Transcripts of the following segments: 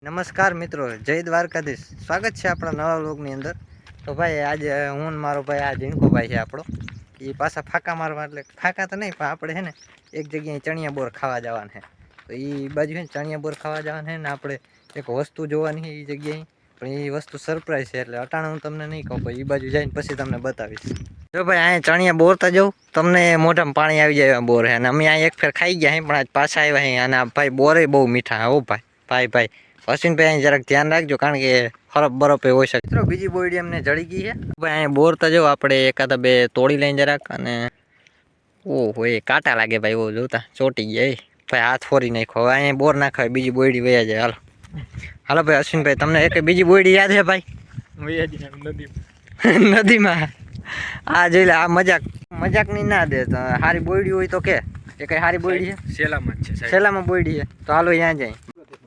નમસ્કાર મિત્રો, જય દ્વારકાધીશ. સ્વાગત છે આપણા નવા વ્લોગની અંદર. તો ભાઈ આજે હું ને મારો ભાઈ આ ઝીણકો ભાઈ છે આપણો, એ પાછા ફાંકા મારવા, એટલે ફાંકા તો નહીં પણ આપણે છે ને એક જગ્યાએ ચણિયા બોર ખાવા જવાના છે. તો એ બાજુ છે ને ચણિયા બોર ખાવા જવાના છે ને આપણે એક વસ્તુ જોવાની છે એ જગ્યાએ, પણ એ વસ્તુ સરપ્રાઈઝ છે એટલે અટાણે હું તમને નહીં કહું, પણ એ બાજુ જઈને પછી તમને બતાવીશ. જો ભાઈ અહીંયા ચણિયા બોર તો જવું તમને મોઢામાં પાણી આવી જાય બોર છે, અને અમે અહીંયા એક ફેર ખાઈ ગયા હે પણ આજ પાછા આવ્યા હે, અને ભાઈ બોરે બહુ મીઠા હો ભાઈ અશ્વિનભાઈ અહીં જરાક ધ્યાન રાખજો, કારણ કે ખરાબ બરફ હોય શકે. મિત્રો બીજી બોયડી અમને જડી ગઈ છે ભાઈ. અહીંયા બોર તો જો આપણે એકાદા બે તોડી લઈને જરાક, અને ઓહો એ કાંટા લાગે ભાઈ, ઓ જોતા ચોટી ગયા ભાઈ, હાથ ફોરી નાખો. હવે અહીંયા બોર નાખાય, બીજી બોયડી વયા જાય. હાલો હાલો ભાઈ અશ્વિનભાઈ, તમને એક બીજી બોયડી યાદ છે ભાઈ? નદીમાં આ જોઈ લે, આ મજાકની ના દે. તો સારી બોયડી હોય તો કે કઈ સારી બોયડી છે? સેલામાં બોયડી છે તો હાલો ત્યાં જાય.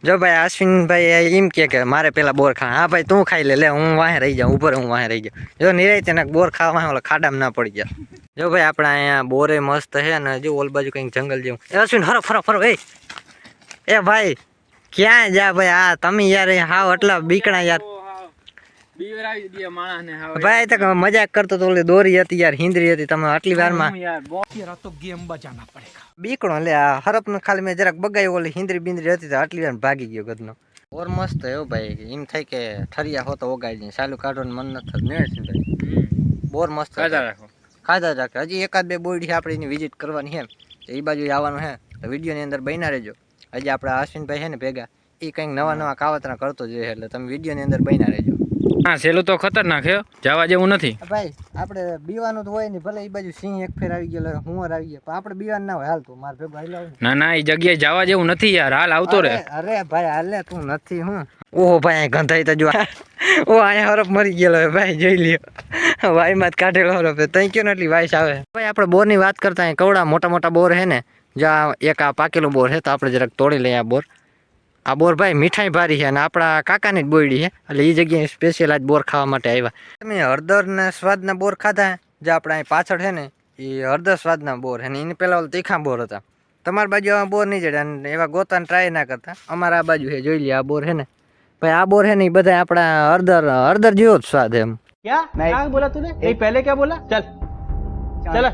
જો ભાઈ અશ્વિનભાઈ એમ કે મારે પેલા બોર ખા. હા ભાઈ તું ખાઈ લે, હું વાહે રહી જાઉં, ઉપર હું વાહે રહી જાઉં. જો નિરાય તેને બોર ખાવા ઓલા ખાડામાં ના પડી ગયા. જો ભાઈ આપણે અહીંયા બોરે મસ્ત છે, ને જો ઓલ બાજુ કંઈક જંગલ જેવું. એ અશ્વિન ફરો એ ભાઈ ક્યાં જા ભાઈ? આ તમે યાર હાવ એટલા બીકણા યાર ભાઈ. તો મજાક કરતો તો ઓલી દોરી હતી યાર, હિન્દ્રી હતી, તમે આટલી વારમાં બીકણો લે. આ હરપ ને ખાલી મેં જરાક બગાવી, ઓલી હિન્દ્રી બિંદ્રી હતી તો આટલી વાર ભાગી ગયો ગદનો. ઓર મસ્ત એવું ભાઈ, એમ થાય કે ઠરિયા હોતો ઓગાડી જાય. સાલું કાઢવાનું મન નથી ને ભાઈ. બોર મસ્ત ખાધા રાખે. હજી એકાદ બે બોયડી આપણે એની વિઝિટ કરવાની છે, એ બાજુ આવવાનું છે. તો વિડીયોની અંદર બન્યા રહેજો. હજી આપણા અશ્વિનભાઈ છે ને ભેગા, એ કંઈક નવા કાવતરા કરતો જોઈએ, એટલે તમે વિડીયોની અંદર બન્યા રહેજો. હા સેલું તો ખતરનાક છે, જવા જેવું નથી ભાઈ. આપણે બીવાનું તો હોય ને, ભલે એ બાજુ સિંહ એક ફેર આવી ગયો, હુંવર આવી ગયા, પણ આપણે બીવાનું ના હોય. હાલ તું મારે ભેગું હાલ. ના એ જગ્યાએ જવા જેવું નથી યાર, હાલ આવતો રે. અરે ભાઈ હાલે, તું નથી હું. ઓહો ભાઈ ગંધાઈ તો જો ઓ અહીંયા હરફ મરી ગયેલો ભાઈ, જોઈ લ્યો વાય માં કાઢેલો હરફ. તઈ કયો ને એટલી વાઈસ આવે ભાઈ. આપણે બોર ની વાત કરતા કવડા મોટા બોર છે ને, જ્યાં એક આ પાકેલું બોર છે, તો આપણે જરાક તોડી લઈએ આ બોર. આ બોર ભાઈ મીઠાઈ ભારી છે, અને આપણા કાકાની જ બોયડી છે, એટલે એ જગ્યાએ સ્પેશિયલ આજ બોર ખાવા માટે આવ્યા. તમે હળદર ને સ્વાદના બોર ખાધા? જે આપણે અહીં પાછળ છે ને એ હળદર સ્વાદના બોર છે, ને એની પહેલા ઓલા તીખા બોર હતા. તમારી બાજુ આવા બોર નહીં જડે, અને એવા ગોતાને ટ્રાય ના કરતા. અમારા આ બાજુ છે, જોઈ લે આ બોર છે ને ભાઈ. આ બોર છે ને એ બધા આપણા હળદર જેવો જ સ્વાદ એમ. क्या बोला तूने? नहीं पहले क्या बोला? चल चलो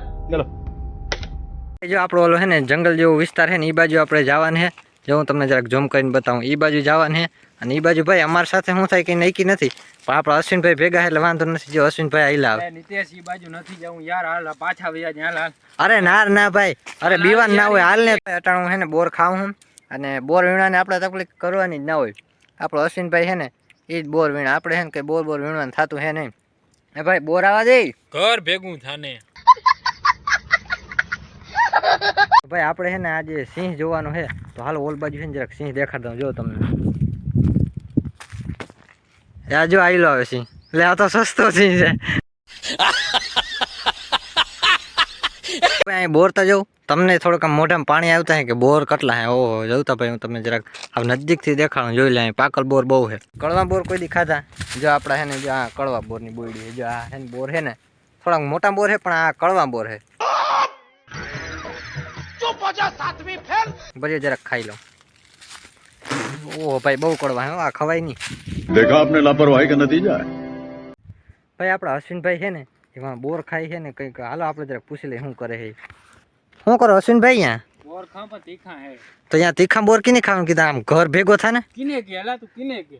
જો આપણો ઓલો છે ને જંગલ જેવો વિસ્તાર છે ને, એ બાજુ આપણે જવાનું છે. જો હું તમને જરાક ઝૂમ કરીને બતાવું, એ બાજુ જવાનું છે. અને એ બાજુ ભાઈ અમારી સાથે શું થાય કંઈ નક્કી નથી, પણ આપણા અશ્વિનભાઈ ભેગા એટલે વાંધો નથી. જો અશ્વિનભાઈ આઈલા આવે. નિતેશ ઈ બાજુ નથી જવું યાર, હાલ પાછા વયા જાય. હાલ અરે ના ભાઈ, અરે બીવાન ના હોય, હાલ ને. અટાણું છે ને બોર ખાવું હું, અને બોર વીણાને આપણે તકલીફ કરવાની જ ના હોય. આપણો અશ્વિનભાઈ છે ને એ જ બોર વીણા. આપણે છે ને કે બોર વીણવાનું થતું છે નહીં. એ ભાઈ બોર આવવા દે, ઘર ભેગું થાને. ભાઈ આપણે છે ને આજે સિંહ જોવાનું છે, તો હાલો ઓલ બાજુ છે ને જરાક સિંહ દેખાડતા જો તમને. આ જો આઈલો આવે સિંહ, એટલે આ તો સસ્તો સિંહ છે. અહીં બોર તો જવું તમને થોડુંક આમ મોઢામાં પાણી આવતા હે કે બોર કેટલા હે. ઓહો જવતા ભાઈ હું તમને જરાક આ નજીકથી દેખાડું, જોઈ લે. પાકલ બોર બહુ છે. કડવા બોર કોઈ દી ખાધા? જો આપણા છે ને જો આ કડવા બોરની બોયડી છે. જો આ છે ને બોર છે ને થોડાક મોટા બોર છે, પણ આ કડવા બોર છે. બધી જરાક ખાઈ લો. ઓહો ભાઈ બહુ કડવા હે, આ ખવાય નહીં. देखा आपने लापरवाही का नतीजा है ભાઈ આપણા અશ્વિનભાઈ છે ને એમાં બોર ખાય છે ને કંઈક. હાલો આપણે જરાક પૂછી લઈએ શું કરે છે. શું કરો અશ્વિનભાઈ? અહીંયા બોર ખાવા તીખા હે, તો અહીંયા તીખા બોર કિને ખાવાનું કીધા? આમ ઘર ભેગો થાય ને. કિને કે હાલા તું કિને કે.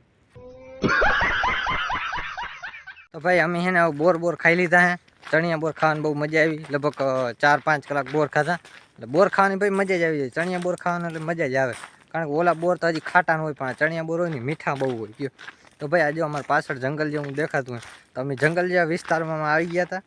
તો ભાઈ અમે છે ને બોર ખાઈ લીધા હે. ચણિયા બોર ખાવાની બહુ મજા આવી. લગભગ 4-5 કલાક બોર ખાધા. એટલે બોર ખાવાની ભાઈ મજા જ આવી જાય. ચણિયા બોર ખાવાનું એટલે મજા જ આવે, કારણ કે ઓલા બોર તો હજી ખાટા હોય, પણ ચણિયા બોર હોય ને મીઠા બહુ હોય. કયો તો ભાઈ આજે અમારે પાછળ જંગલ જેવું દેખાતું હોય, તો અમે જંગલ જેવા વિસ્તારમાં આવી ગયા હતા.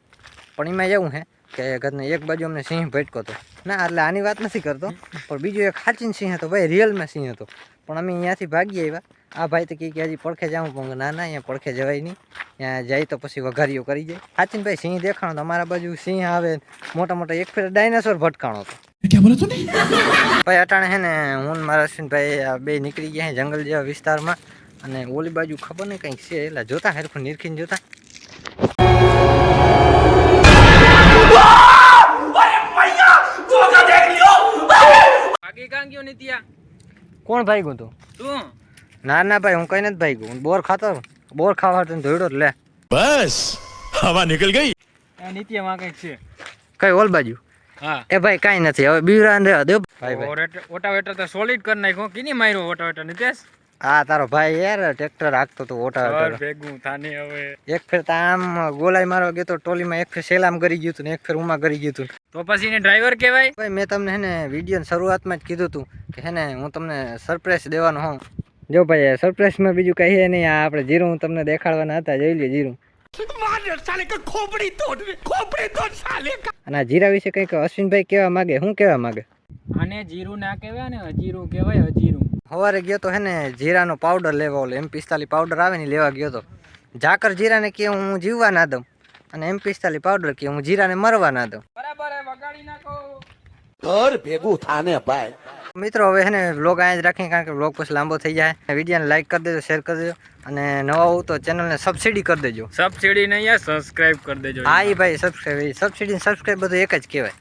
પણ એમાં એવું છે કે ઘરને એક બાજુ અમને સિંહ ભટકો હતો. ના એટલે આની વાત નથી કરતો, પણ બીજો એક સાચીન સિંહ હતો ભાઈ, રિયલમાં સિંહ હતો. પણ અમે અહીંયાથી ભાગી આવ્યા. આ ભાઈ તો કહે કે હજી પડખે જાઉં, પણ ના અહીંયા પડખે જવાય નહીં, ત્યાં જાય તો પછી વઘારીઓ કરી જાય. સાચીન ભાઈ સિંહ દેખાણો તો અમારા બાજુ સિંહ આવે મોટા. એક ફેર ડાયનાસોર ભટકાણો હતો. ભાઈ અટાણે છે ને હું મારા અશ્વિનભાઈ બે નીકળી ગયા જંગલ જેવા વિસ્તારમાં, અને ઓલી બાજુ ખબર નહીં કંઈક છે, એટલે જોતા હેરખું નિરખીને જોતા. કોણ ભાઈ ગયું તું? ના ના ભાઈ હું કઈ નથી ભાઈ હું બોર ખાતો બોર ખાવા તો ધોડ્યો જ લે बस हवा निकल गई. આ નીતિમાં કંઈક છે. કઈ ઓલ બાજુ હા એ ભાઈ કાંઈ નથી હવે બીવરાન રહેવા દો ભાઈ ભાઈ ઓટાવેટર તો સોલિડ કરી નાખ્યો. કીની માર્યો ઓટાવેટર નીતેશ? આ તારો ભાઈ યાર ટ્રેક્ટર હાંકતો તો ઓટા ઘર ભેગું થાને હવે. એક ફેર તો આમ ગોલાઈ મારવા ગયો તો ટોલીમાં એક ફેર સેલામ કરી ગયું હતું ને એક ફેર ઉમાં કરી ગયું હતું તો પછી એને ડ્રાઈવર કહેવાય? ભાઈ મેં તમને હે ને વિડીયોની શરૂઆતમાં જ કીધું હતું કે હે ને હું તમને સરપ્રાઈઝ દેવાનો હોઉં જો ભાઈ સરપ્રાઈઝમાં બીજું કઈ છે નહીં આ આપણે જીરું હું તમને દેખાડવાના હતા જોઈ લે જીરું અને આ જીરા વિશે કંઈક અશ્વિનભાઈ કહેવા માગે શું કહેવા માગે આને જીરું ના કહેવાય ને હજીરું કહેવાય. હજીરું સવારે ગયો તો હે ને જીરાનો પાવડર લેવા ઓલો M45 પાવડર આવે ને લેવા ગયો તો ઝાકર જીરાને કે હું જીવવા ના દઉં અને M45 પાવડર કે હું જીરાને મરવા ના દઉં બરાબર વગાડી નાખો. घर भेगू थाने भाई. મિત્રો હવે હે ને વ્લોગ અહીંયા જ રાખીએ કારણ કે વ્લોગ પછી લાંબો થઈ જાય વિડીયોને લાઈક કરી દેજો શેર કરી દેજો અને નવા હોવ તો ચેનલને સબસિડી કરી દેજો સબસિડી નહીં યાર, સબસ્ક્રાઇબ કરી દેજો. હા એ ભાઈ સબસ્ક્રાઈબ બધું એક જ કહેવાય